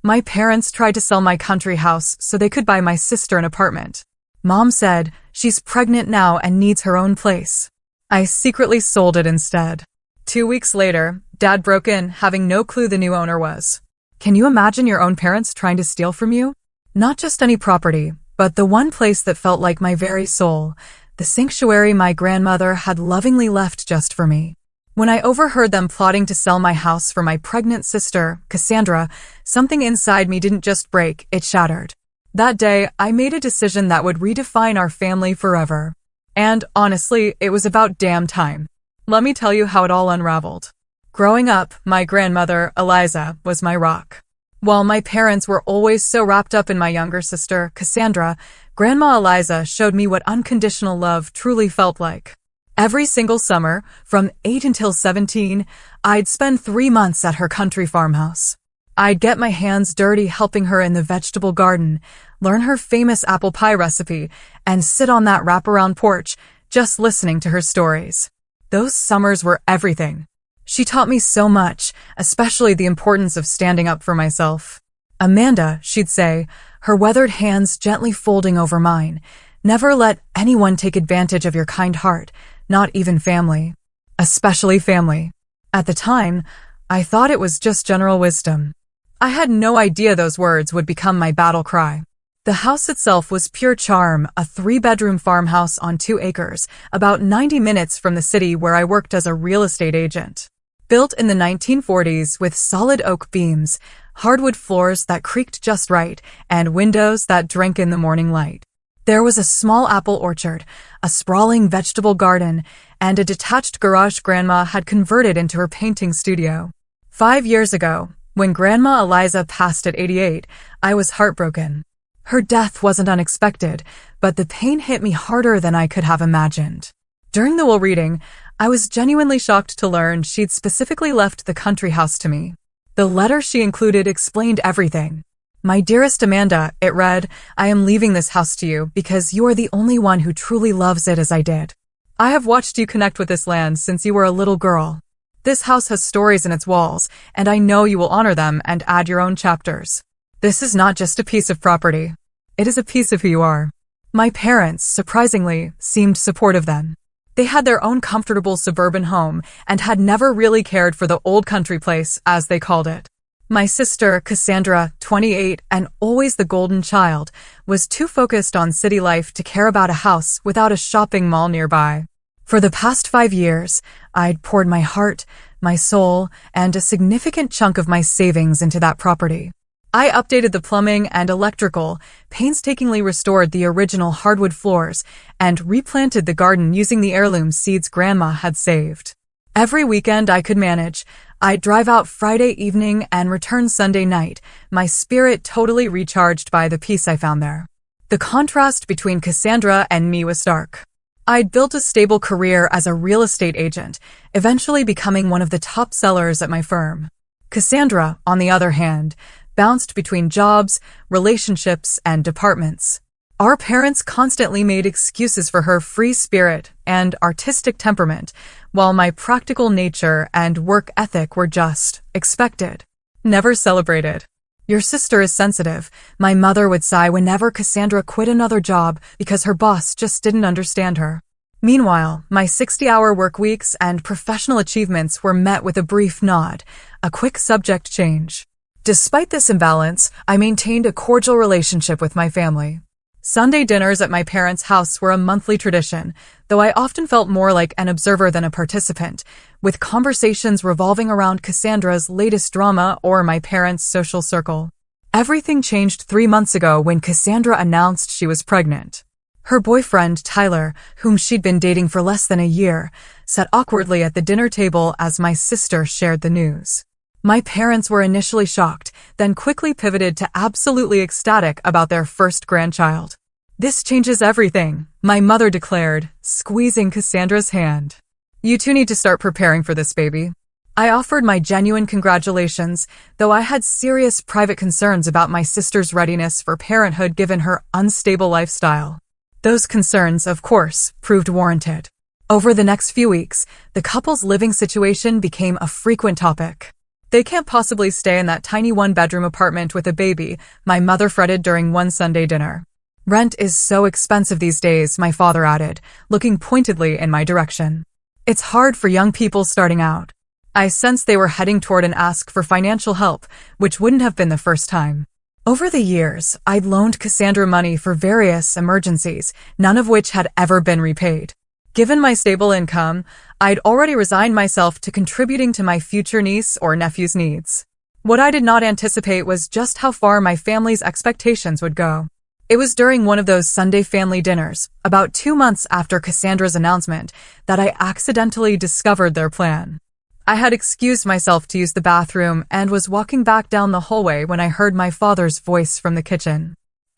My parents tried to sell my country house so they could buy my sister an apartment. Mom said she's pregnant now and needs her own place. I secretly sold it instead. 2 weeks later, Dad broke in, having no clue the new owner was. Can you imagine your own parents trying to steal from you? Not just any property, but the one place that felt like my very soul, the sanctuary my grandmother had lovingly left just for me. When I overheard them plotting to sell my house for my pregnant sister, Cassandra, something inside me didn't just break, it shattered. That day, I made a decision that would redefine our family forever. And honestly, it was about damn time. Let me tell you how it all unraveled. Growing up, my grandmother, Eliza, was my rock. While my parents were always so wrapped up in my younger sister, Cassandra, Grandma Eliza showed me what unconditional love truly felt like. Every single summer, from 8 until 17, I'd spend 3 months at her country farmhouse. I'd get my hands dirty helping her in the vegetable garden, learn her famous apple pie recipe, and sit on that wraparound porch, just listening to her stories. Those summers were everything. She taught me so much, especially the importance of standing up for myself. Amanda, she'd say, her weathered hands gently folding over mine, never let anyone take advantage of your kind heart, not even family. Especially family. At the time, I thought it was just general wisdom. I had no idea those words would become my battle cry. The house itself was pure charm, a 3-bedroom farmhouse on 2 acres, about 90 minutes from the city where I worked as a real estate agent. Built in the 1940s with solid oak beams, hardwood floors that creaked just right, and windows that drank in the morning light. There was a small apple orchard, a sprawling vegetable garden, and a detached garage Grandma had converted into her painting studio. 5 years ago, when Grandma Eliza passed at 88, I was heartbroken. Her death wasn't unexpected, but the pain hit me harder than I could have imagined. During the will reading, I was genuinely shocked to learn she'd specifically left the country house to me. The letter she included explained everything. My dearest Amanda, it read, I am leaving this house to you because you are the only one who truly loves it as I did. I have watched you connect with this land since you were a little girl. This house has stories in its walls, and I know you will honor them and add your own chapters. This is not just a piece of property. It is a piece of who you are. My parents, surprisingly, seemed supportive then. They had their own comfortable suburban home and had never really cared for the old country place, as they called it. My sister, Cassandra, 28 and always the golden child, was too focused on city life to care about a house without a shopping mall nearby. For the past 5 years, I'd poured my heart, my soul, and a significant chunk of my savings into that property. I updated the plumbing and electrical, painstakingly restored the original hardwood floors, and replanted the garden using the heirloom seeds Grandma had saved. Every weekend I could manage, I'd drive out Friday evening and return Sunday night, my spirit totally recharged by the peace I found there. The contrast between Cassandra and me was stark. I'd built a stable career as a real estate agent, eventually becoming one of the top sellers at my firm. Cassandra, on the other hand, bounced between jobs, relationships, and departments. Our parents constantly made excuses for her free spirit and artistic temperament, while my practical nature and work ethic were just expected, never celebrated. Your sister is sensitive, my mother would sigh whenever Cassandra quit another job because her boss just didn't understand her. Meanwhile, my 60-hour work weeks and professional achievements were met with a brief nod, a quick subject change. Despite this imbalance, I maintained a cordial relationship with my family. Sunday dinners at my parents' house were a monthly tradition, though I often felt more like an observer than a participant, with conversations revolving around Cassandra's latest drama or my parents' social circle. Everything changed 3 months ago when Cassandra announced she was pregnant. Her boyfriend, Tyler, whom she'd been dating for less than a year, sat awkwardly at the dinner table as my sister shared the news. My parents were initially shocked, then quickly pivoted to absolutely ecstatic about their first grandchild. This changes everything, my mother declared, squeezing Cassandra's hand. You two need to start preparing for this baby. I offered my genuine congratulations, though I had serious private concerns about my sister's readiness for parenthood given her unstable lifestyle. Those concerns, of course, proved warranted. Over the next few weeks, the couple's living situation became a frequent topic. They can't possibly stay in that tiny one-bedroom apartment with a baby, my mother fretted during one Sunday dinner. Rent is so expensive these days, my father added, looking pointedly in my direction. It's hard for young people starting out. I sensed they were heading toward an ask for financial help, which wouldn't have been the first time. Over the years, I'd loaned Cassandra money for various emergencies, none of which had ever been repaid. Given my stable income, I'd already resigned myself to contributing to my future niece or nephew's needs. What I did not anticipate was just how far my family's expectations would go. It was during one of those Sunday family dinners, about 2 months after Cassandra's announcement, that I accidentally discovered their plan. I had excused myself to use the bathroom and was walking back down the hallway when I heard my father's voice from the kitchen.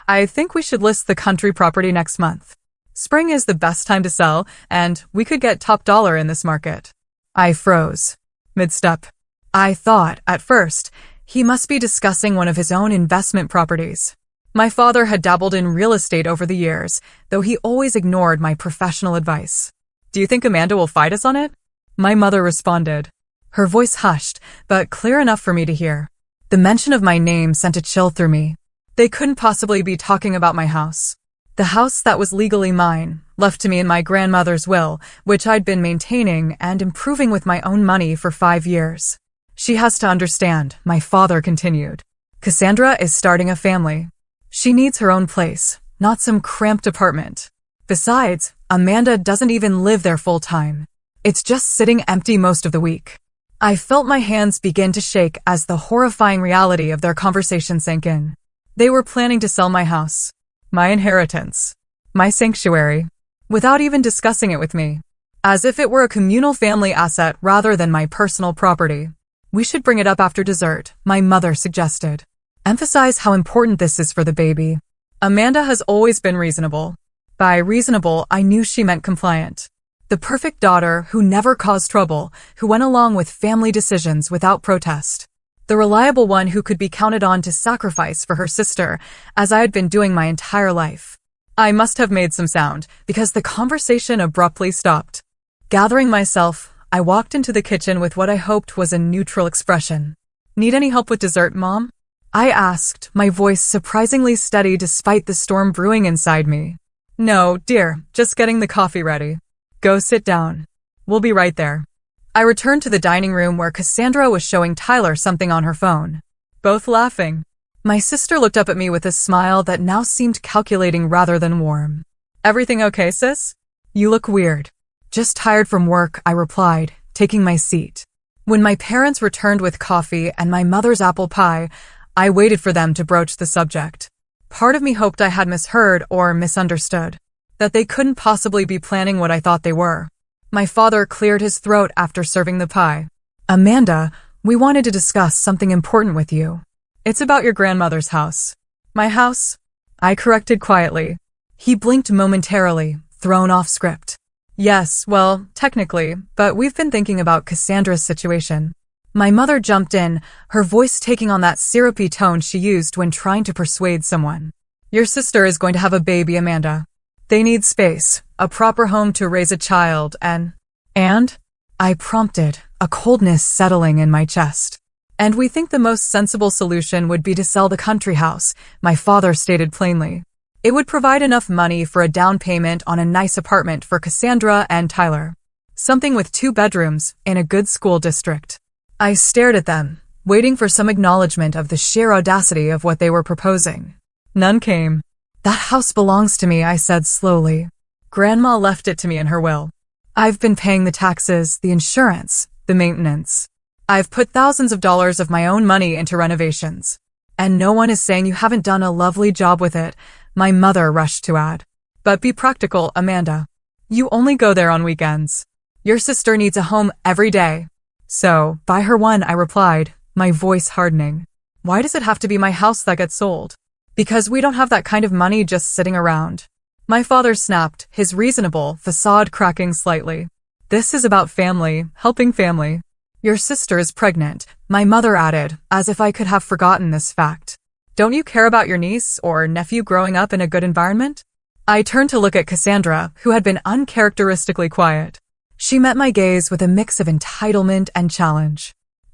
I think we should list the country property next month. Spring is the best time to sell, and we could get top dollar in this market. I froze. Mid-step. I thought, at first, he must be discussing one of his own investment properties. My father had dabbled in real estate over the years, though he always ignored my professional advice. Do you think Amanda will fight us on it? My mother responded. Her voice hushed, but clear enough for me to hear. The mention of my name sent a chill through me. They couldn't possibly be talking about my house. The house that was legally mine, left to me in my grandmother's will, which I'd been maintaining and improving with my own money for 5 years. She has to understand, my father continued. Cassandra is starting a family. She needs her own place, not some cramped apartment. Besides, Amanda doesn't even live there full-time. It's just sitting empty most of the week. I felt my hands begin to shake as the horrifying reality of their conversation sank in. They were planning to sell my house, my inheritance, my sanctuary, without even discussing it with me, as if it were a communal family asset rather than my personal property. We should bring it up after dessert, my mother suggested. Emphasize how important this is for the baby. Amanda has always been reasonable. By reasonable, I knew she meant compliant. The perfect daughter who never caused trouble, who went along with family decisions without protest. The reliable one who could be counted on to sacrifice for her sister, as I had been doing my entire life. I must have made some sound, because the conversation abruptly stopped. Gathering myself, I walked into the kitchen with what I hoped was a neutral expression. Need any help with dessert, Mom? I asked, my voice surprisingly steady despite the storm brewing inside me. No, dear, just getting the coffee ready. Go sit down. We'll be right there. I returned to the dining room where Cassandra was showing Tyler something on her phone. Both laughing. My sister looked up at me with a smile that now seemed calculating rather than warm. Everything okay, sis? You look weird. Just tired from work, I replied, taking my seat. When my parents returned with coffee and my mother's apple pie, I waited for them to broach the subject. Part of me hoped I had misheard or misunderstood, that they couldn't possibly be planning what I thought they were. My father cleared his throat after serving the pie. Amanda, we wanted to discuss something important with you. It's about your grandmother's house. My house? I corrected quietly. He blinked momentarily, thrown off script. Yes, well, technically, but we've been thinking about Cassandra's situation. My mother jumped in, her voice taking on that syrupy tone she used when trying to persuade someone. Your sister is going to have a baby, Amanda. They need space, a proper home to raise a child, and? I prompted, a coldness settling in my chest. And we think the most sensible solution would be to sell the country house, my father stated plainly. It would provide enough money for a down payment on a nice apartment for Cassandra and Tyler. Something with 2 bedrooms, in a good school district. I stared at them, waiting for some acknowledgement of the sheer audacity of what they were proposing. None came. That house belongs to me, I said slowly. Grandma left it to me in her will. I've been paying the taxes, the insurance, the maintenance. I've put thousands of dollars of my own money into renovations. And no one is saying you haven't done a lovely job with it, my mother rushed to add. But be practical, Amanda. You only go there on weekends. Your sister needs a home every day. So, buy her one, I replied, my voice hardening. Why does it have to be my house that gets sold? Because we don't have that kind of money just sitting around. My father snapped, his reasonable facade cracking slightly. This is about family, helping family. Your sister is pregnant, my mother added, as if I could have forgotten this fact. Don't you care about your niece or nephew growing up in a good environment? I turned to look at Cassandra, who had been uncharacteristically quiet. She met my gaze with a mix of entitlement and challenge.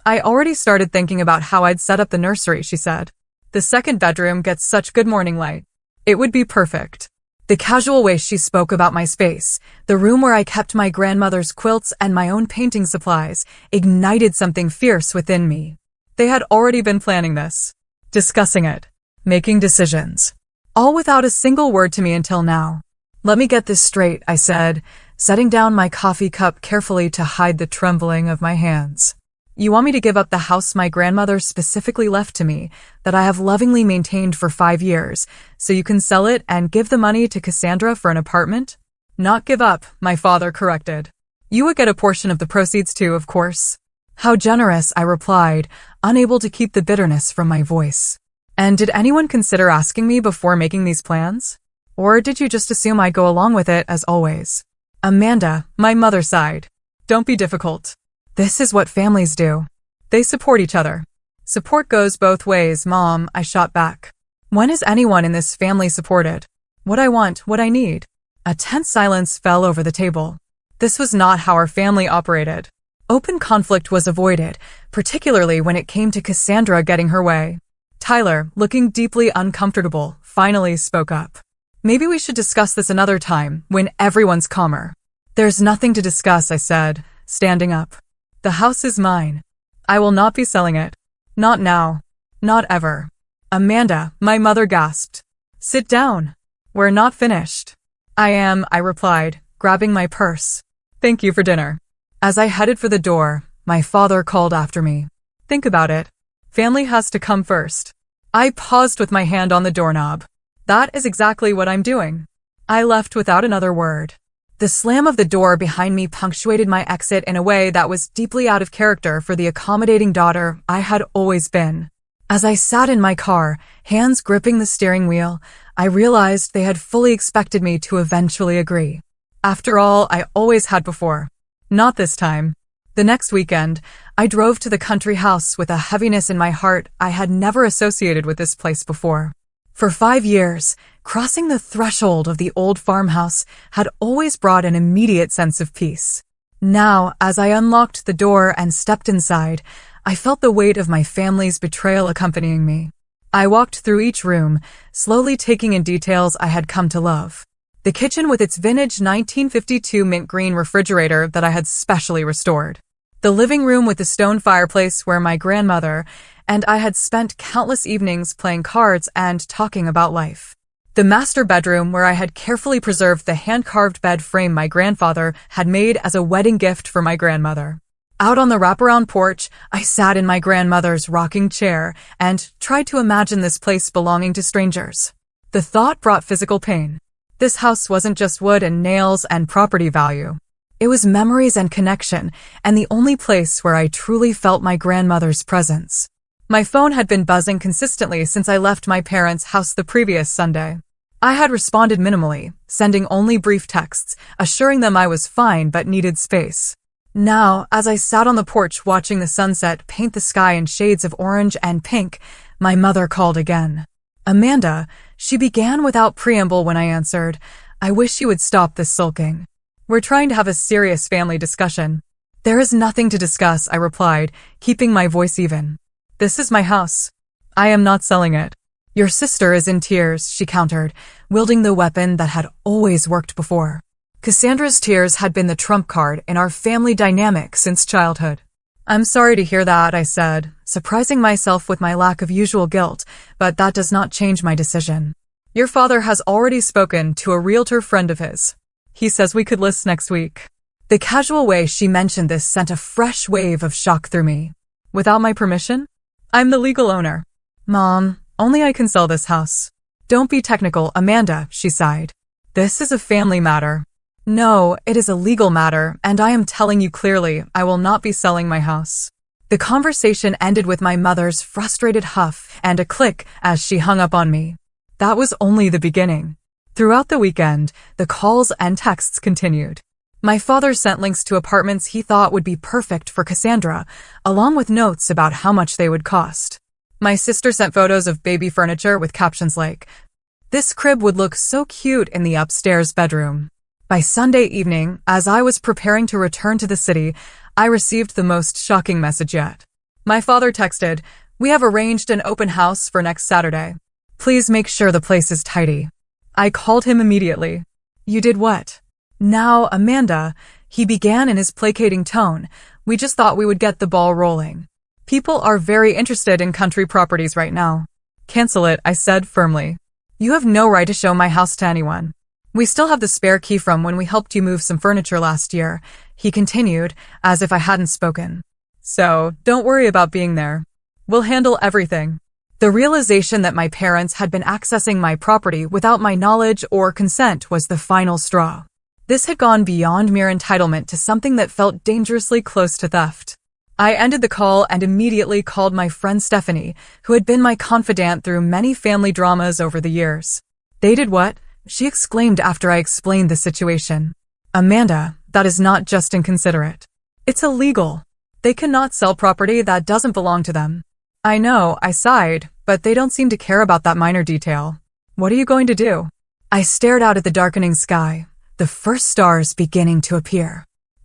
I already started thinking about how I'd set up the nursery, she said. The second bedroom gets such good morning light. It would be perfect. The casual way she spoke about my space, the room where I kept my grandmother's quilts and my own painting supplies, ignited something fierce within me. They had already been planning this, discussing it, making decisions, all without a single word to me until now. Let me get this straight, I said, setting down my coffee cup carefully to hide the trembling of my hands. You want me to give up the house my grandmother specifically left to me, that I have lovingly maintained for 5 years, so you can sell it and give the money to Cassandra for an apartment? Not give up, my father corrected. You would get a portion of the proceeds too, of course. How generous, I replied, unable to keep the bitterness from my voice. And did anyone consider asking me before making these plans? Or did you just assume I'd go along with it as always? Amanda, my mother sighed. Don't be difficult. This is what families do. They support each other. Support goes both ways, Mom, I shot back. When is anyone in this family supported? What I want, what I need. A tense silence fell over the table. This was not how our family operated. Open conflict was avoided, particularly when it came to Cassandra getting her way. Tyler, looking deeply uncomfortable, finally spoke up. Maybe we should discuss this another time, when everyone's calmer. There's nothing to discuss, I said, standing up. The house is mine. I will not be selling it. Not now. Not ever. Amanda, my mother gasped. Sit down. We're not finished. I replied, grabbing my purse. Thank you for dinner. As I headed for the door, my father called after me. Think about it. Family has to come first. I paused with my hand on the doorknob. That is exactly what I'm doing. I left without another word. The slam of the door behind me punctuated my exit in a way that was deeply out of character for the accommodating daughter I had always been. As I sat in my car, hands gripping the steering wheel, I realized they had fully expected me to eventually agree. After all, I always had before. Not this time. The next weekend, I drove to the country house with a heaviness in my heart I had never associated with this place before. For 5 years, crossing the threshold of the old farmhouse had always brought an immediate sense of peace. Now, as I unlocked the door and stepped inside, I felt the weight of my family's betrayal accompanying me. I walked through each room, slowly taking in details I had come to love. The kitchen with its vintage 1952 mint green refrigerator that I had specially restored. The living room with the stone fireplace where my grandmother and I had spent countless evenings playing cards and talking about life. The master bedroom where I had carefully preserved the hand-carved bed frame my grandfather had made as a wedding gift for my grandmother. Out on the wraparound porch, I sat in my grandmother's rocking chair and tried to imagine this place belonging to strangers. The thought brought physical pain. This house wasn't just wood and nails and property value. It was memories and connection, and the only place where I truly felt my grandmother's presence. My phone had been buzzing consistently since I left my parents' house the previous Sunday. I had responded minimally, sending only brief texts, assuring them I was fine but needed space. Now, as I sat on the porch watching the sunset paint the sky in shades of orange and pink, my mother called again. Amanda, she began without preamble when I answered, I wish you would stop this sulking. We're trying to have a serious family discussion. There is nothing to discuss, I replied, keeping my voice even. This is my house. I am not selling it. Your sister is in tears, she countered, wielding the weapon that had always worked before. Cassandra's tears had been the trump card in our family dynamic since childhood. I'm sorry to hear that, I said, surprising myself with my lack of usual guilt, but that does not change my decision. Your father has already spoken to a realtor friend of his. He says we could list next week. The casual way she mentioned this sent a fresh wave of shock through me. Without my permission? I'm the legal owner. Mom, only I can sell this house. Don't be technical, Amanda, she sighed. This is a family matter. No, it is a legal matter, and I am telling you clearly, I will not be selling my house. The conversation ended with my mother's frustrated huff and a click as she hung up on me. That was only the beginning. Throughout the weekend, the calls and texts continued. My father sent links to apartments he thought would be perfect for Cassandra, along with notes about how much they would cost. My sister sent photos of baby furniture with captions like, "This crib would look so cute in the upstairs bedroom." By Sunday evening, as I was preparing to return to the city, I received the most shocking message yet. My father texted, "We have arranged an open house for next Saturday. Please make sure the place is tidy." I called him immediately. "You did what?" "Now, Amanda," he began in his placating tone, "we just thought we would get the ball rolling. People are very interested in country properties right now." "Cancel it," I said firmly. "You have no right to show my house to anyone. We still have the spare key from when we helped you move some furniture last year," he continued, as if I hadn't spoken. "So, don't worry about being there. We'll handle everything." The realization that my parents had been accessing my property without my knowledge or consent was the final straw. This had gone beyond mere entitlement to something that felt dangerously close to theft. I ended the call and immediately called my friend Stephanie, who had been my confidant through many family dramas over the years. "They did what?" she exclaimed after I explained the situation. "Amanda, that is not just inconsiderate. It's illegal. They cannot sell property that doesn't belong to them." "I know," I sighed, "but they don't seem to care about that minor detail. What are you going to do?" I stared out at the darkening sky, the first stars beginning to appear.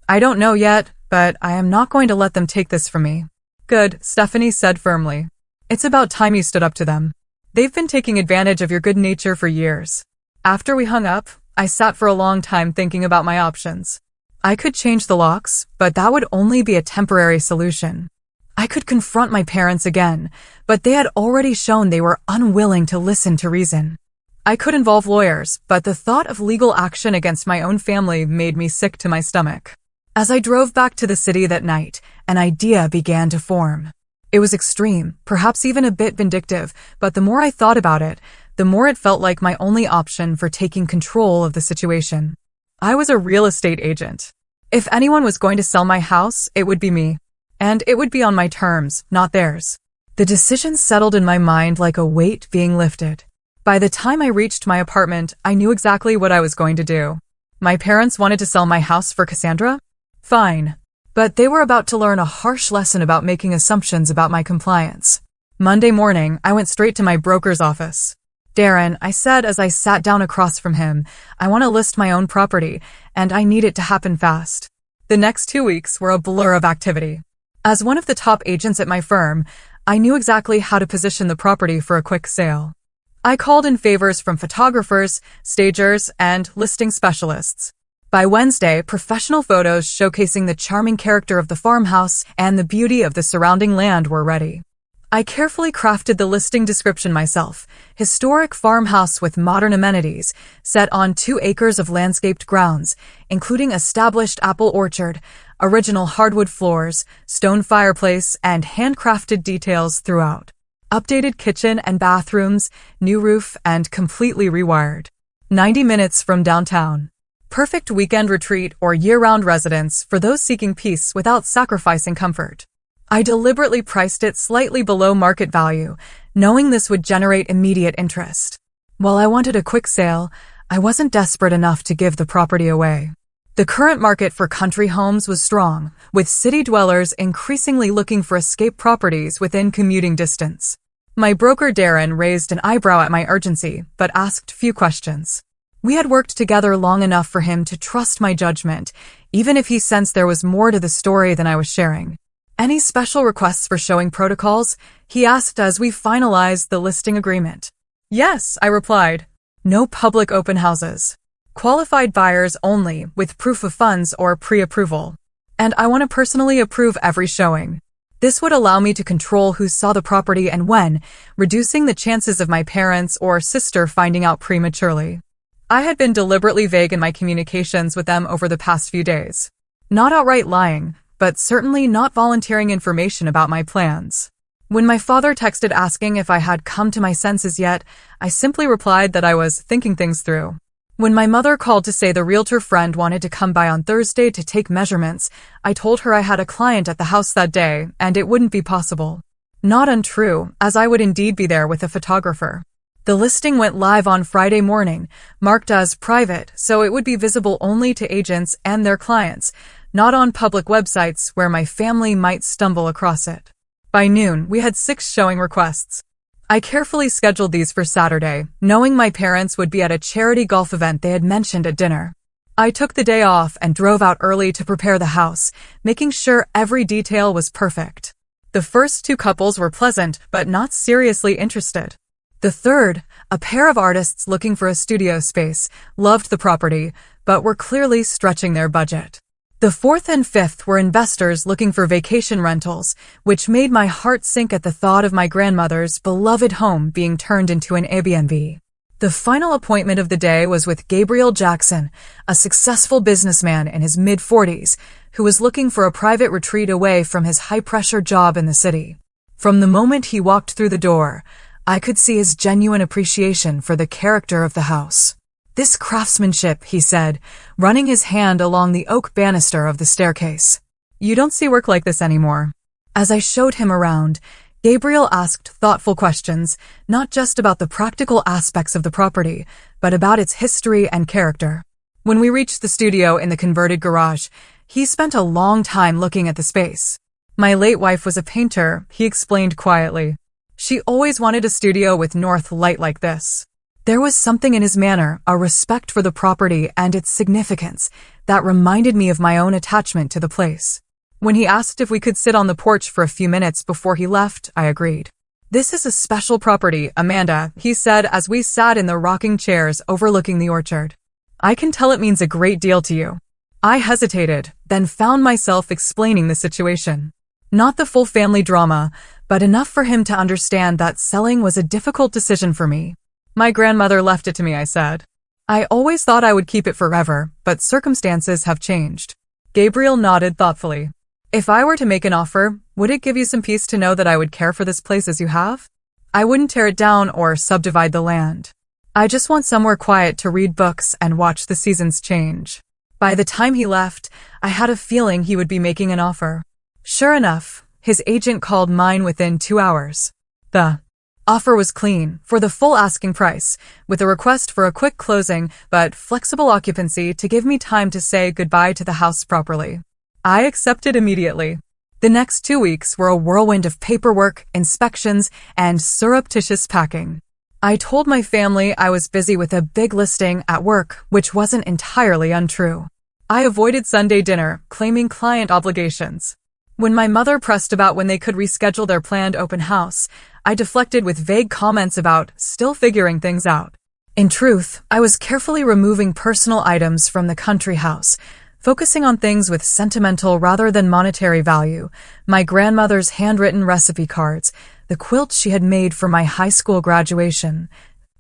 "I don't know yet, but I am not going to let them take this from me." "Good," Stephanie said firmly. "It's about time you stood up to them. They've been taking advantage of your good nature for years." After we hung up, I sat for a long time thinking about my options. I could change the locks, but that would only be a temporary solution. I could confront my parents again, but they had already shown they were unwilling to listen to reason. I could involve lawyers, but the thought of legal action against my own family made me sick to my stomach. As I drove back to the city that night, an idea began to form. It was extreme, perhaps even a bit vindictive, but the more I thought about it, the more it felt like my only option for taking control of the situation. I was a real estate agent. If anyone was going to sell my house, it would be me. And it would be on my terms, not theirs. The decision settled in my mind like a weight being lifted. By the time I reached my apartment, I knew exactly what I was going to do. My parents wanted to sell my house for Cassandra? Fine. But they were about to learn a harsh lesson about making assumptions about my compliance. Monday morning, I went straight to my broker's office. "Darren," I said as I sat down across from him, "I want to list my own property, and I need it to happen fast." The next 2 weeks were a blur of activity. As one of the top agents at my firm, I knew exactly how to position the property for a quick sale. I called in favors from photographers, stagers, and listing specialists. By Wednesday, professional photos showcasing the charming character of the farmhouse and the beauty of the surrounding land were ready. I carefully crafted the listing description myself: historic farmhouse with modern amenities, set on 2 acres of landscaped grounds, including established apple orchard, original hardwood floors, stone fireplace, and handcrafted details throughout. Updated kitchen and bathrooms, new roof, and completely rewired. 90 minutes from downtown. Perfect weekend retreat or year-round residence for those seeking peace without sacrificing comfort. I deliberately priced it slightly below market value, knowing this would generate immediate interest. While I wanted a quick sale, I wasn't desperate enough to give the property away. The current market for country homes was strong, with city dwellers increasingly looking for escape properties within commuting distance. My broker Darren raised an eyebrow at my urgency, but asked few questions. We had worked together long enough for him to trust my judgment, even if he sensed there was more to the story than I was sharing. "Any special requests for showing protocols?" he asked as we finalized the listing agreement. "Yes," I replied. "No public open houses. Qualified buyers only, with proof of funds or pre-approval. And I want to personally approve every showing. This would allow me to control who saw the property and when, reducing the chances of my parents or sister finding out prematurely." I had been deliberately vague in my communications with them over the past few days. Not outright lying, but certainly not volunteering information about my plans. When my father texted asking if I had come to my senses yet, I simply replied that I was thinking things through. When my mother called to say the realtor friend wanted to come by on Thursday to take measurements, I told her I had a client at the house that day and it wouldn't be possible. Not untrue, as I would indeed be there with a photographer. The listing went live on Friday morning, marked as private, so it would be visible only to agents and their clients, not on public websites where my family might stumble across it. By noon, we had 6 showing requests. I carefully scheduled these for Saturday, knowing my parents would be at a charity golf event they had mentioned at dinner. I took the day off and drove out early to prepare the house, making sure every detail was perfect. The first two couples were pleasant, but not seriously interested. The third, a pair of artists looking for a studio space, loved the property, but were clearly stretching their budget. The fourth and fifth were investors looking for vacation rentals, which made my heart sink at the thought of my grandmother's beloved home being turned into an Airbnb. The final appointment of the day was with Gabriel Jackson, a successful businessman in his mid-40s, who was looking for a private retreat away from his high-pressure job in the city. From the moment he walked through the door, I could see his genuine appreciation for the character of the house. "This craftsmanship," he said, running his hand along the oak banister of the staircase. "You don't see work like this anymore." As I showed him around, Gabriel asked thoughtful questions, not just about the practical aspects of the property, but about its history and character. When we reached the studio in the converted garage, he spent a long time looking at the space. "My late wife was a painter," he explained quietly. "She always wanted a studio with north light like this." There was something in his manner, a respect for the property and its significance, that reminded me of my own attachment to the place. When he asked if we could sit on the porch for a few minutes before he left, I agreed. "This is a special property, Amanda," he said as we sat in the rocking chairs overlooking the orchard. "I can tell it means a great deal to you." I hesitated, then found myself explaining the situation. Not the full family drama, but enough for him to understand that selling was a difficult decision for me. "My grandmother left it to me," I said. "I always thought I would keep it forever, but circumstances have changed." Gabriel nodded thoughtfully. "If I were to make an offer, would it give you some peace to know that I would care for this place as you have? I wouldn't tear it down or subdivide the land. I just want somewhere quiet to read books and watch the seasons change." By the time he left, I had a feeling he would be making an offer. Sure enough, his agent called mine within 2 hours. The offer was clean, for the full asking price, with a request for a quick closing but flexible occupancy to give me time to say goodbye to the house properly. I accepted immediately. The next 2 weeks were a whirlwind of paperwork, inspections, and surreptitious packing. I told my family I was busy with a big listing at work, which wasn't entirely untrue. I avoided Sunday dinner, claiming client obligations. When my mother pressed about when they could reschedule their planned open house, I deflected with vague comments about still figuring things out. In truth, I was carefully removing personal items from the country house, focusing on things with sentimental rather than monetary value: my grandmother's handwritten recipe cards, the quilt she had made for my high school graduation,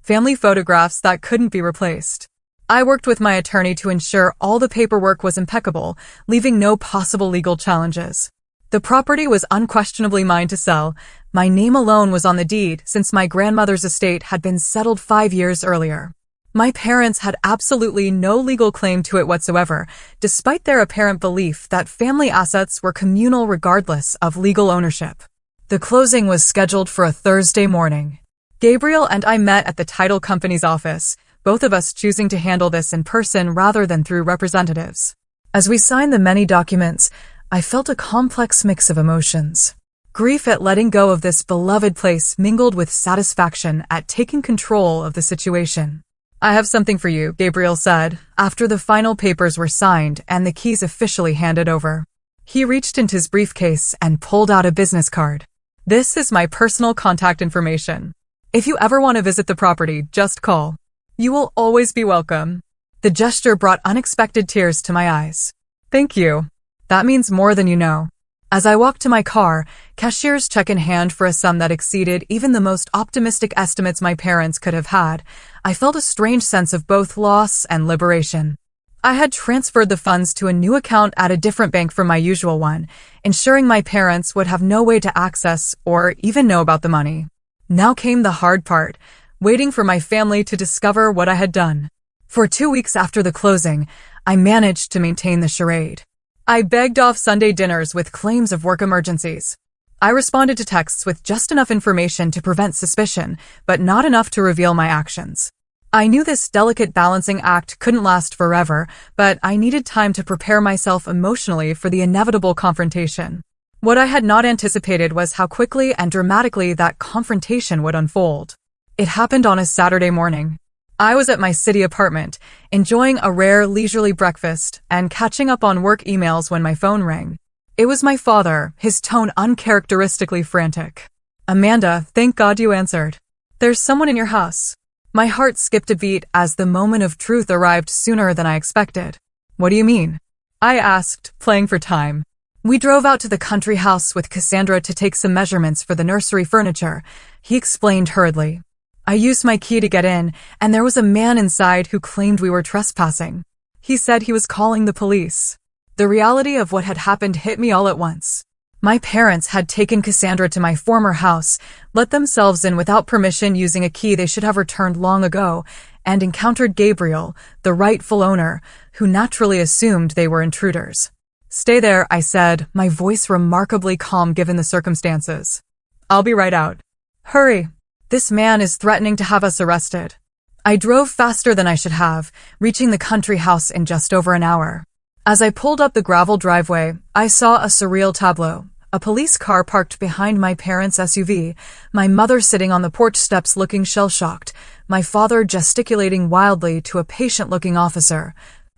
family photographs that couldn't be replaced. I worked with my attorney to ensure all the paperwork was impeccable, leaving no possible legal challenges. The property was unquestionably mine to sell. My name alone was on the deed since my grandmother's estate had been settled 5 years earlier. My parents had absolutely no legal claim to it whatsoever, despite their apparent belief that family assets were communal regardless of legal ownership. The closing was scheduled for a Thursday morning. Gabriel and I met at the title company's office, both of us choosing to handle this in person rather than through representatives. As we signed the many documents, I felt a complex mix of emotions. Grief at letting go of this beloved place mingled with satisfaction at taking control of the situation. "I have something for you," Gabriel said, after the final papers were signed and the keys officially handed over. He reached into his briefcase and pulled out a business card. "This is my personal contact information. If you ever want to visit the property, just call. You will always be welcome." The gesture brought unexpected tears to my eyes. "Thank you. That means more than you know." As I walked to my car, cashier's check in hand for a sum that exceeded even the most optimistic estimates my parents could have had, I felt a strange sense of both loss and liberation. I had transferred the funds to a new account at a different bank from my usual one, ensuring my parents would have no way to access or even know about the money. Now came the hard part, waiting for my family to discover what I had done. For 2 weeks after the closing, I managed to maintain the charade. I begged off Sunday dinners with claims of work emergencies. I responded to texts with just enough information to prevent suspicion, but not enough to reveal my actions. I knew this delicate balancing act couldn't last forever, but I needed time to prepare myself emotionally for the inevitable confrontation. What I had not anticipated was how quickly and dramatically that confrontation would unfold. It happened on a Saturday morning. I was at my city apartment, enjoying a rare leisurely breakfast and catching up on work emails when my phone rang. It was my father, his tone uncharacteristically frantic. Amanda, thank God you answered. There's someone in your house. My heart skipped a beat as the moment of truth arrived sooner than I expected. What do you mean? I asked, playing for time. We drove out to the country house with Cassandra to take some measurements for the nursery furniture, he explained hurriedly. I used my key to get in, and there was a man inside who claimed we were trespassing. He said he was calling the police. The reality of what had happened hit me all at once. My parents had taken Cassandra to my former house, let themselves in without permission using a key they should have returned long ago, and encountered Gabriel, the rightful owner, who naturally assumed they were intruders. Stay there, I said, my voice remarkably calm given the circumstances. I'll be right out. Hurry. This man is threatening to have us arrested. I drove faster than I should have, reaching the country house in just over an hour. As I pulled up the gravel driveway, I saw a surreal tableau. A police car parked behind my parents' SUV, my mother sitting on the porch steps looking shell-shocked, my father gesticulating wildly to a patient-looking officer,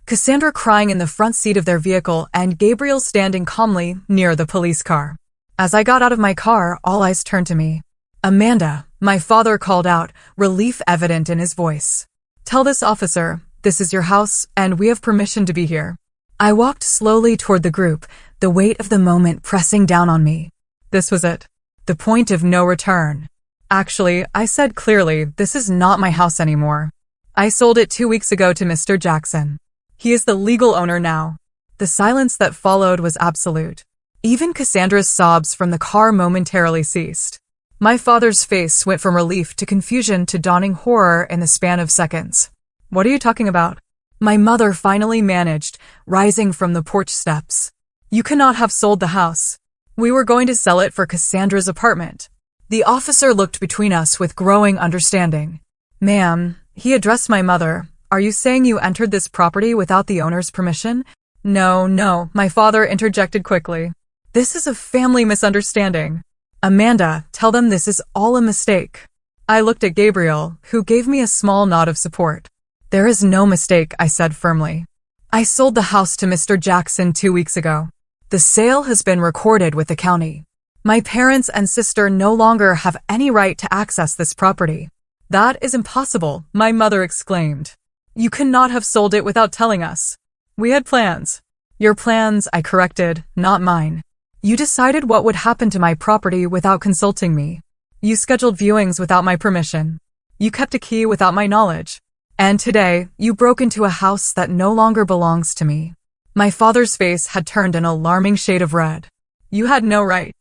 Cassandra crying in the front seat of their vehicle, and Gabriel standing calmly near the police car. As I got out of my car, all eyes turned to me. Amanda, my father called out, relief evident in his voice. Tell this officer, this is your house, and we have permission to be here. I walked slowly toward the group, the weight of the moment pressing down on me. This was it. The point of no return. Actually, I said clearly, this is not my house anymore. I sold it 2 weeks ago to Mr. Jackson. He is the legal owner now. The silence that followed was absolute. Even Cassandra's sobs from the car momentarily ceased. My father's face went from relief to confusion to dawning horror in the span of seconds. What are you talking about? My mother finally managed, rising from the porch steps. You cannot have sold the house. We were going to sell it for Cassandra's apartment. The officer looked between us with growing understanding. Ma'am, he addressed my mother. Are you saying you entered this property without the owner's permission? No, my father interjected quickly. This is a family misunderstanding. Amanda, tell them this is all a mistake. I looked at Gabriel, who gave me a small nod of support. There is no mistake, I said firmly. I sold the house to Mr. Jackson 2 weeks ago. The sale has been recorded with the county. My parents and sister no longer have any right to access this property. That is impossible, my mother exclaimed. You cannot have sold it without telling us. We had plans. Your plans, I corrected, not mine. You decided what would happen to my property without consulting me. You scheduled viewings without my permission. You kept a key without my knowledge. And today, you broke into a house that no longer belongs to me. My father's face had turned an alarming shade of red. You had no right.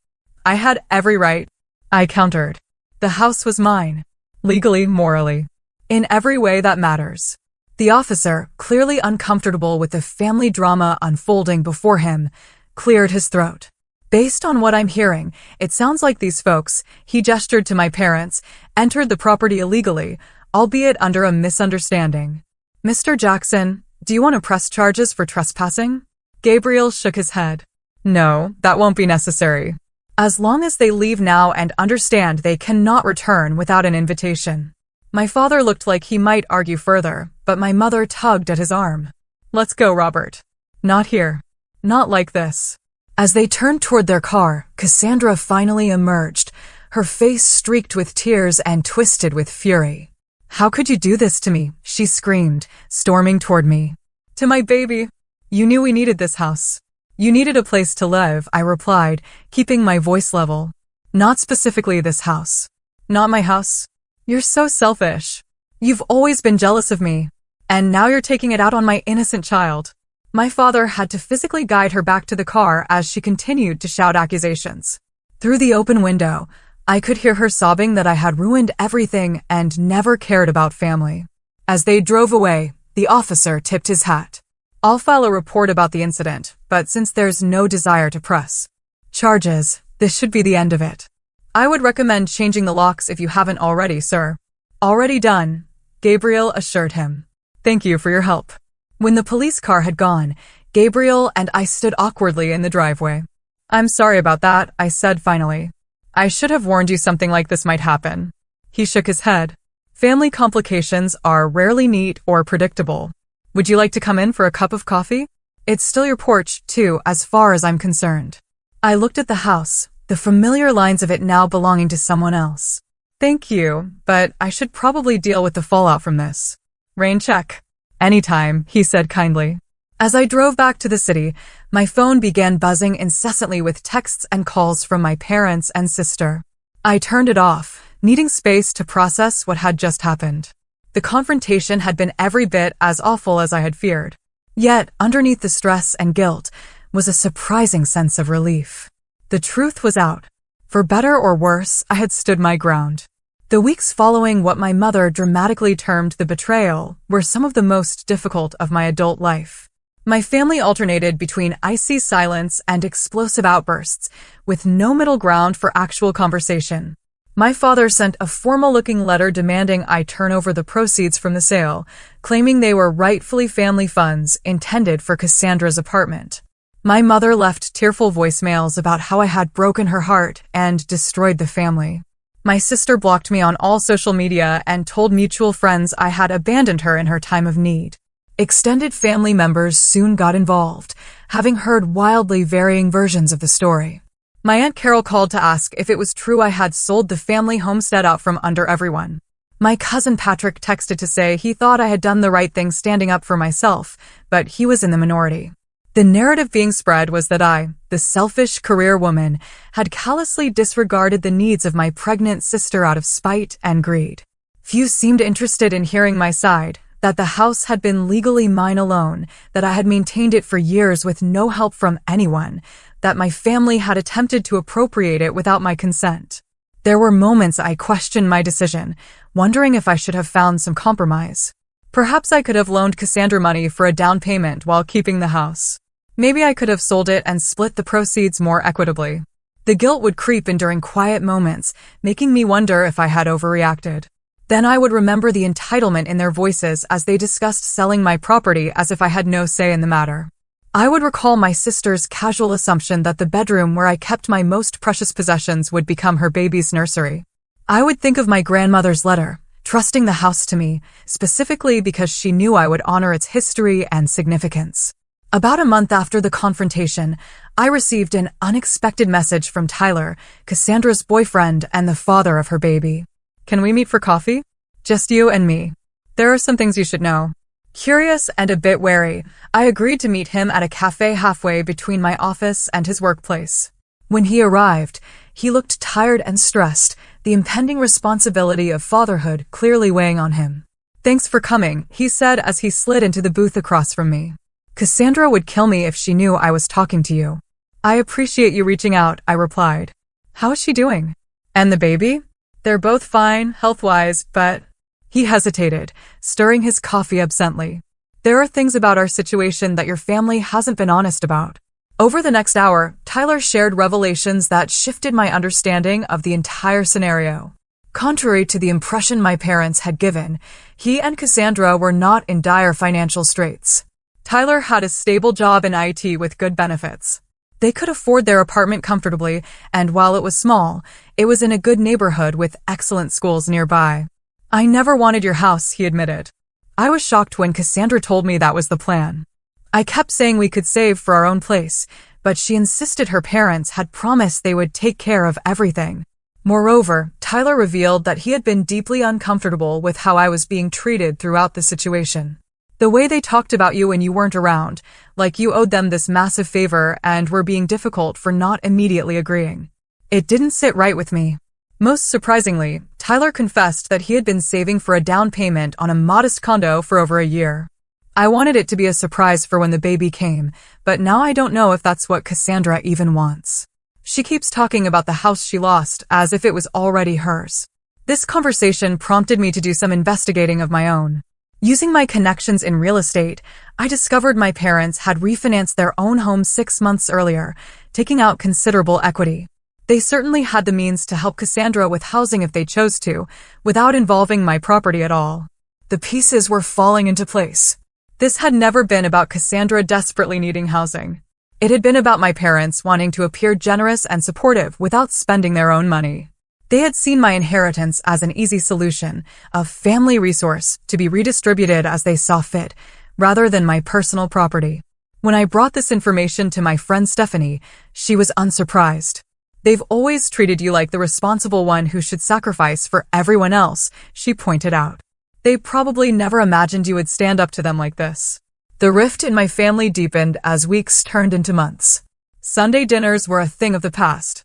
I had every right. I countered. The house was mine. Legally, morally. In every way that matters. The officer, clearly uncomfortable with the family drama unfolding before him, cleared his throat. Based on what I'm hearing, it sounds like these folks, he gestured to my parents, entered the property illegally, albeit under a misunderstanding. Mr. Jackson, do you want to press charges for trespassing? Gabriel shook his head. No, that won't be necessary. As long as they leave now and understand they cannot return without an invitation. My father looked like he might argue further, but my mother tugged at his arm. Let's go, Robert. Not here. Not like this. As they turned toward their car, Cassandra finally emerged, her face streaked with tears and twisted with fury. How could you do this to me? She screamed, storming toward me. To my baby. You knew we needed this house. You needed a place to live, I replied, keeping my voice level. Not specifically this house. Not my house. You're so selfish. You've always been jealous of me. And now you're taking it out on my innocent child. My father had to physically guide her back to the car as she continued to shout accusations. Through the open window, I could hear her sobbing that I had ruined everything and never cared about family. As they drove away, the officer tipped his hat. I'll file a report about the incident, but since there's no desire to press charges, this should be the end of it. I would recommend changing the locks if you haven't already, sir. Already done, Gabriel assured him. Thank you for your help. When the police car had gone, Gabriel and I stood awkwardly in the driveway. I'm sorry about that, I said finally. I should have warned you something like this might happen. He shook his head. Family complications are rarely neat or predictable. Would you like to come in for a cup of coffee? It's still your porch, too, as far as I'm concerned. I looked at the house, the familiar lines of it now belonging to someone else. Thank you, but I should probably deal with the fallout from this. Rain check. Anytime, he said kindly. As I drove back to the city, my phone began buzzing incessantly with texts and calls from my parents and sister. I turned it off, needing space to process what had just happened. The confrontation had been every bit as awful as I had feared. Yet, underneath the stress and guilt, was a surprising sense of relief. The truth was out. For better or worse, I had stood my ground. The weeks following what my mother dramatically termed the betrayal were some of the most difficult of my adult life. My family alternated between icy silence and explosive outbursts, with no middle ground for actual conversation. My father sent a formal-looking letter demanding I turn over the proceeds from the sale, claiming they were rightfully family funds intended for Cassandra's apartment. My mother left tearful voicemails about how I had broken her heart and destroyed the family. My sister blocked me on all social media and told mutual friends I had abandoned her in her time of need. Extended family members soon got involved, having heard wildly varying versions of the story. My Aunt Carol called to ask if it was true I had sold the family homestead out from under everyone. My cousin Patrick texted to say he thought I had done the right thing standing up for myself, but he was in the minority. The narrative being spread was that I, the selfish career woman, had callously disregarded the needs of my pregnant sister out of spite and greed. Few seemed interested in hearing my side, that the house had been legally mine alone, that I had maintained it for years with no help from anyone, that my family had attempted to appropriate it without my consent. There were moments I questioned my decision, wondering if I should have found some compromise. Perhaps I could have loaned Cassandra money for a down payment while keeping the house. Maybe I could have sold it and split the proceeds more equitably. The guilt would creep in during quiet moments, making me wonder if I had overreacted. Then I would remember the entitlement in their voices as they discussed selling my property as if I had no say in the matter. I would recall my sister's casual assumption that the bedroom where I kept my most precious possessions would become her baby's nursery. I would think of my grandmother's letter, trusting the house to me, specifically because she knew I would honor its history and significance. About a month after the confrontation, I received an unexpected message from Tyler, Cassandra's boyfriend and the father of her baby. Can we meet for coffee? Just you and me. There are some things you should know. Curious and a bit wary, I agreed to meet him at a cafe halfway between my office and his workplace. When he arrived, he looked tired and stressed, the impending responsibility of fatherhood clearly weighing on him. Thanks for coming, he said as he slid into the booth across from me. Cassandra would kill me if she knew I was talking to you. I appreciate you reaching out, I replied. How is she doing? And the baby? They're both fine, health-wise, but... He hesitated, stirring his coffee absently. There are things about our situation that your family hasn't been honest about. Over the next hour, Tyler shared revelations that shifted my understanding of the entire scenario. Contrary to the impression my parents had given, he and Cassandra were not in dire financial straits. Tyler had a stable job in IT with good benefits. They could afford their apartment comfortably, and while it was small, it was in a good neighborhood with excellent schools nearby. I never wanted your house, he admitted. I was shocked when Cassandra told me that was the plan. I kept saying we could save for our own place, but she insisted her parents had promised they would take care of everything. Moreover, Tyler revealed that he had been deeply uncomfortable with how I was being treated throughout the situation. The way they talked about you when you weren't around, like you owed them this massive favor and were being difficult for not immediately agreeing. It didn't sit right with me. Most surprisingly, Tyler confessed that he had been saving for a down payment on a modest condo for over a year. I wanted it to be a surprise for when the baby came, but now I don't know if that's what Cassandra even wants. She keeps talking about the house she lost as if it was already hers. This conversation prompted me to do some investigating of my own. Using my connections in real estate, I discovered my parents had refinanced their own home 6 months earlier, taking out considerable equity. They certainly had the means to help Cassandra with housing if they chose to, without involving my property at all. The pieces were falling into place. This had never been about Cassandra desperately needing housing. It had been about my parents wanting to appear generous and supportive without spending their own money. They had seen my inheritance as an easy solution, a family resource to be redistributed as they saw fit, rather than my personal property. When I brought this information to my friend Stephanie, she was unsurprised. They've always treated you like the responsible one who should sacrifice for everyone else, she pointed out. They probably never imagined you would stand up to them like this. The rift in my family deepened as weeks turned into months. Sunday dinners were a thing of the past.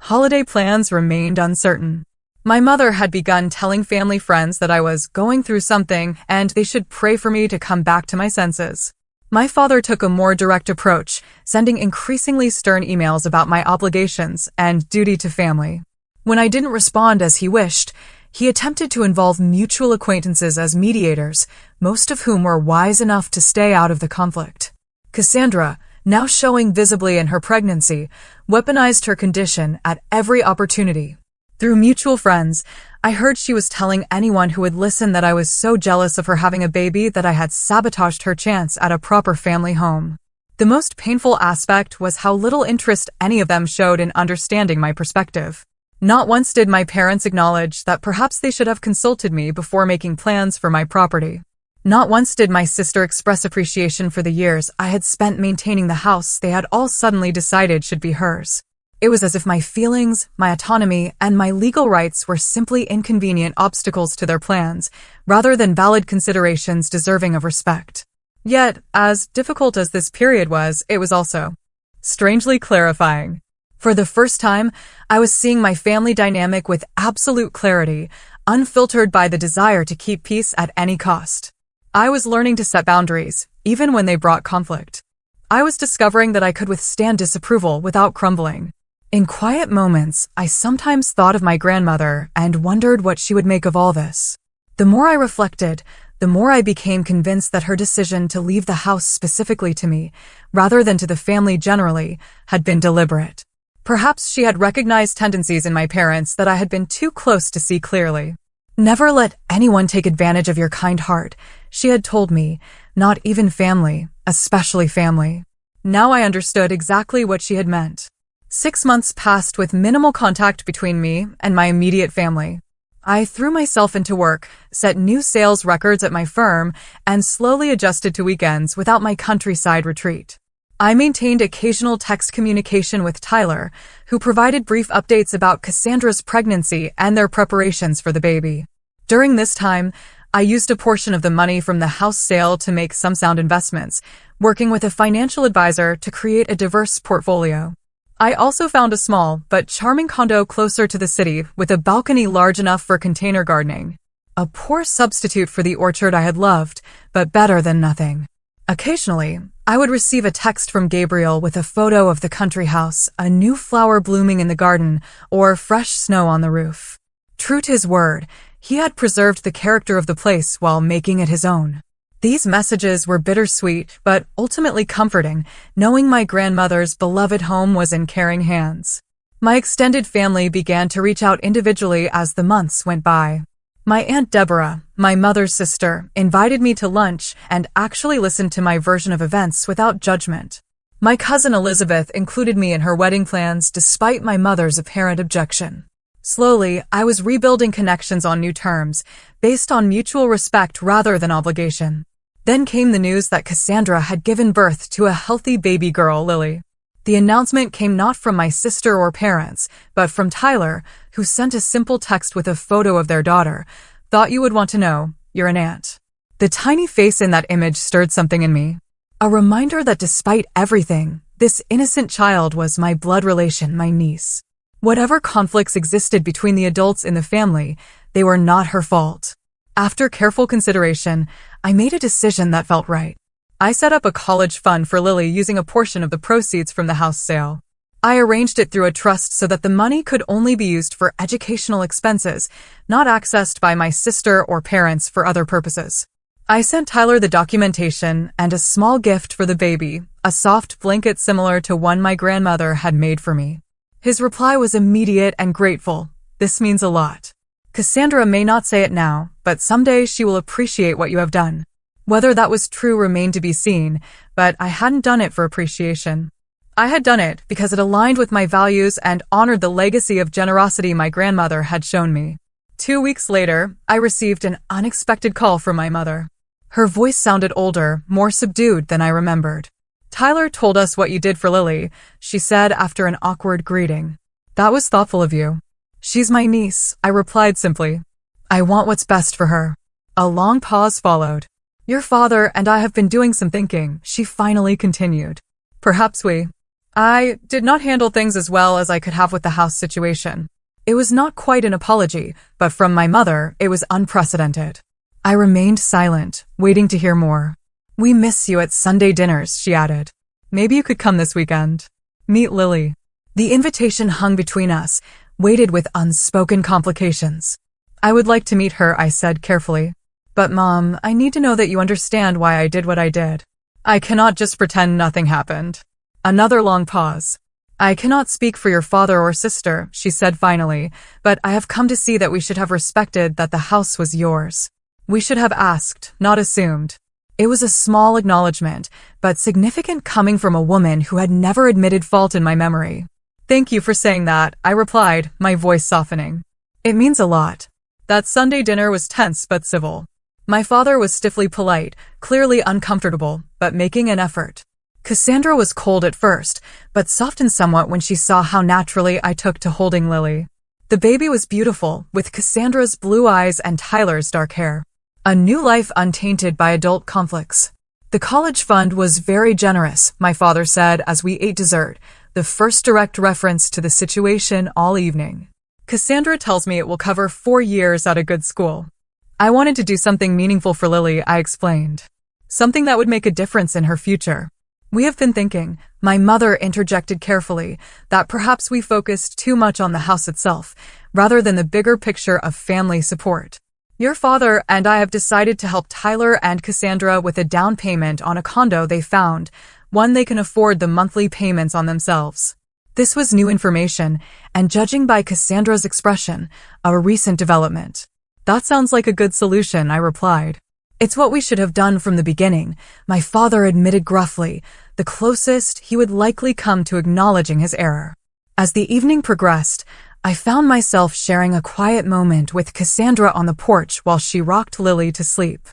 Holiday plans remained uncertain. My mother had begun telling family friends that I was going through something and they should pray for me to come back to my senses. My father took a more direct approach, sending increasingly stern emails about my obligations and duty to family. When I didn't respond as he wished, he attempted to involve mutual acquaintances as mediators, most of whom were wise enough to stay out of the conflict. Cassandra, now showing visibly in her pregnancy, weaponized her condition at every opportunity. Through mutual friends, I heard she was telling anyone who would listen that I was so jealous of her having a baby that I had sabotaged her chance at a proper family home. The most painful aspect was how little interest any of them showed in understanding my perspective. Not once did my parents acknowledge that perhaps they should have consulted me before making plans for my property. Not once did my sister express appreciation for the years I had spent maintaining the house they had all suddenly decided should be hers. It was as if my feelings, my autonomy, and my legal rights were simply inconvenient obstacles to their plans, rather than valid considerations deserving of respect. Yet, as difficult as this period was, it was also strangely clarifying. For the first time, I was seeing my family dynamic with absolute clarity, unfiltered by the desire to keep peace at any cost. I was learning to set boundaries, even when they brought conflict. I was discovering that I could withstand disapproval without crumbling. In quiet moments, I sometimes thought of my grandmother and wondered what she would make of all this. The more I reflected, the more I became convinced that her decision to leave the house specifically to me, rather than to the family generally, had been deliberate. Perhaps she had recognized tendencies in my parents that I had been too close to see clearly. Never let anyone take advantage of your kind heart, she had told me, not even family, especially family. Now I understood exactly what she had meant. 6 months passed with minimal contact between me and my immediate family. I threw myself into work, set new sales records at my firm, and slowly adjusted to weekends without my countryside retreat. I maintained occasional text communication with Tyler, who provided brief updates about Cassandra's pregnancy and their preparations for the baby. During this time, I used a portion of the money from the house sale to make some sound investments, working with a financial advisor to create a diverse portfolio. I also found a small but charming condo closer to the city with a balcony large enough for container gardening. A poor substitute for the orchard I had loved, but better than nothing. Occasionally, I would receive a text from Gabriel with a photo of the country house, a new flower blooming in the garden, or fresh snow on the roof. True to his word, he had preserved the character of the place while making it his own. These messages were bittersweet, but ultimately comforting, knowing my grandmother's beloved home was in caring hands. My extended family began to reach out individually as the months went by. My Aunt Deborah, my mother's sister, invited me to lunch and actually listened to my version of events without judgment. My cousin Elizabeth included me in her wedding plans despite my mother's apparent objection. Slowly, I was rebuilding connections on new terms, based on mutual respect rather than obligation. Then came the news that Cassandra had given birth to a healthy baby girl, Lily. The announcement came not from my sister or parents, but from Tyler, who sent a simple text with a photo of their daughter. Thought you would want to know, you're an aunt. The tiny face in that image stirred something in me. A reminder that despite everything, this innocent child was my blood relation, my niece. Whatever conflicts existed between the adults in the family, they were not her fault. After careful consideration, I made a decision that felt right. I set up a college fund for Lily using a portion of the proceeds from the house sale. I arranged it through a trust so that the money could only be used for educational expenses, not accessed by my sister or parents for other purposes. I sent Tyler the documentation and a small gift for the baby, a soft blanket similar to one my grandmother had made for me. His reply was immediate and grateful. This means a lot. Cassandra may not say it now, but someday she will appreciate what you have done. Whether that was true remained to be seen, but I hadn't done it for appreciation. I had done it because it aligned with my values and honored the legacy of generosity my grandmother had shown me. 2 weeks later, I received an unexpected call from my mother. Her voice sounded older, more subdued than I remembered. Tyler told us what you did for Lily, she said after an awkward greeting. That was thoughtful of you. She's my niece, I replied simply. I want what's best for her. A long pause followed. Your father and I have been doing some thinking, she finally continued. Perhaps I did not handle things as well as I could have with the house situation. It was not quite an apology, but from my mother, it was unprecedented. I remained silent, waiting to hear more. We miss you at Sunday dinners, she added. Maybe you could come this weekend. Meet Lily. The invitation hung between us, weighted with unspoken complications. I would like to meet her, I said carefully. But Mom, I need to know that you understand why I did what I did. I cannot just pretend nothing happened. Another long pause. I cannot speak for your father or sister, she said finally, but I have come to see that we should have respected that the house was yours. We should have asked, not assumed. It was a small acknowledgement, but significant coming from a woman who had never admitted fault in my memory. Thank you for saying that, I replied, my voice softening. It means a lot. That Sunday dinner was tense but civil. My father was stiffly polite, clearly uncomfortable, but making an effort. Cassandra was cold at first, but softened somewhat when she saw how naturally I took to holding Lily. The baby was beautiful, with Cassandra's blue eyes and Tyler's dark hair. A new life untainted by adult conflicts. The college fund was very generous, my father said as we ate dessert, the first direct reference to the situation all evening. Cassandra tells me it will cover 4 years at a good school. I wanted to do something meaningful for Lily, I explained. Something that would make a difference in her future. We have been thinking, my mother interjected carefully, that perhaps we focused too much on the house itself, rather than the bigger picture of family support. Your father and I have decided to help Tyler and Cassandra with a down payment on a condo they found, one they can afford the monthly payments on themselves. This was new information, and judging by Cassandra's expression, a recent development. That sounds like a good solution, I replied. It's what we should have done from the beginning, my father admitted gruffly, the closest he would likely come to acknowledging his error. As the evening progressed, I found myself sharing a quiet moment with Cassandra on the porch while she rocked Lily to sleep.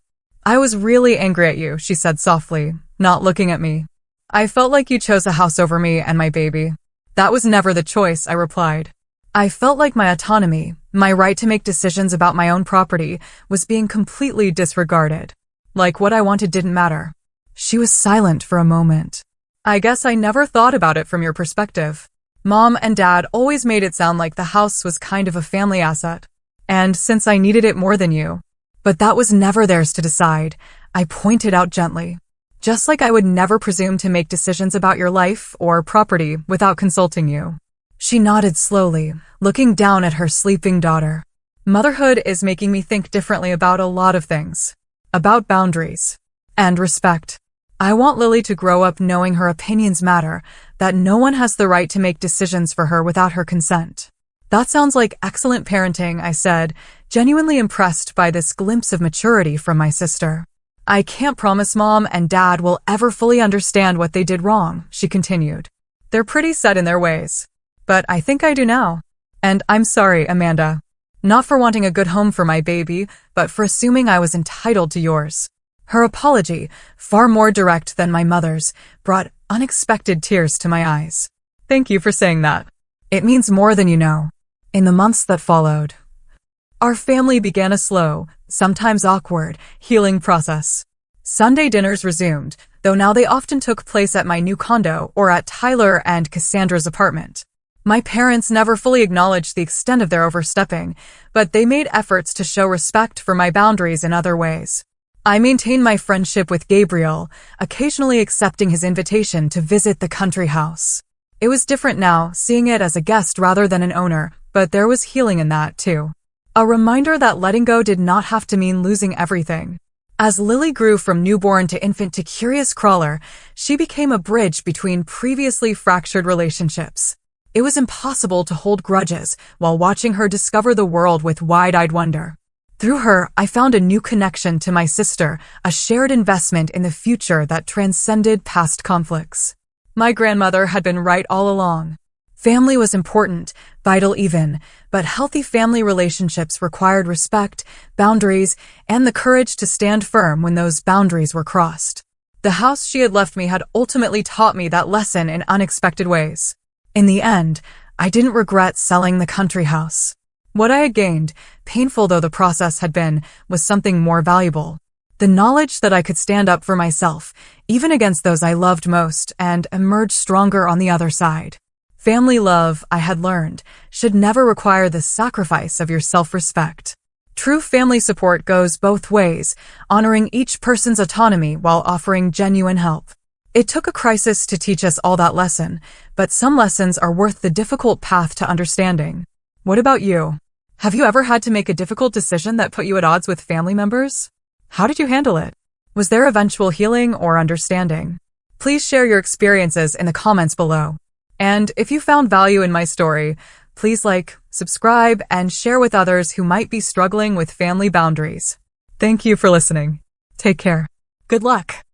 I was really angry at you, she said softly, not looking at me. I felt like you chose a house over me and my baby. That was never the choice, I replied. I felt like my autonomy, my right to make decisions about my own property, was being completely disregarded. Like what I wanted didn't matter. She was silent for a moment. I guess I never thought about it from your perspective. Mom and Dad always made it sound like the house was kind of a family asset. And since I needed it more than you. But that was never theirs to decide, I pointed out gently. Just like I would never presume to make decisions about your life or property without consulting you. She nodded slowly, looking down at her sleeping daughter. Motherhood is making me think differently about a lot of things. About boundaries. And respect. I want Lily to grow up knowing her opinions matter, that no one has the right to make decisions for her without her consent. That sounds like excellent parenting, I said, genuinely impressed by this glimpse of maturity from my sister. I can't promise Mom and Dad will ever fully understand what they did wrong, she continued. They're pretty set in their ways. But I think I do now. And I'm sorry, Amanda. Not for wanting a good home for my baby, but for assuming I was entitled to yours. Her apology, far more direct than my mother's, brought unexpected tears to my eyes. Thank you for saying that. It means more than you know. In the months that followed, our family began a slow, sometimes awkward, healing process. Sunday dinners resumed, though now they often took place at my new condo or at Tyler and Cassandra's apartment. My parents never fully acknowledged the extent of their overstepping, but they made efforts to show respect for my boundaries in other ways. I maintained my friendship with Gabriel, occasionally accepting his invitation to visit the country house. It was different now, seeing it as a guest rather than an owner, but there was healing in that, too. A reminder that letting go did not have to mean losing everything. As Lily grew from newborn to infant to curious crawler, she became a bridge between previously fractured relationships. It was impossible to hold grudges while watching her discover the world with wide-eyed wonder. Through her, I found a new connection to my sister, a shared investment in the future that transcended past conflicts. My grandmother had been right all along. Family was important, vital even, but healthy family relationships required respect, boundaries, and the courage to stand firm when those boundaries were crossed. The house she had left me had ultimately taught me that lesson in unexpected ways. In the end, I didn't regret selling the country house. What I had gained, painful though the process had been, was something more valuable. The knowledge that I could stand up for myself, even against those I loved most, and emerge stronger on the other side. Family love, I had learned, should never require the sacrifice of your self-respect. True family support goes both ways, honoring each person's autonomy while offering genuine help. It took a crisis to teach us all that lesson, but some lessons are worth the difficult path to understanding. What about you? Have you ever had to make a difficult decision that put you at odds with family members? How did you handle it? Was there eventual healing or understanding? Please share your experiences in the comments below. And if you found value in my story, please like, subscribe, and share with others who might be struggling with family boundaries. Thank you for listening. Take care. Good luck.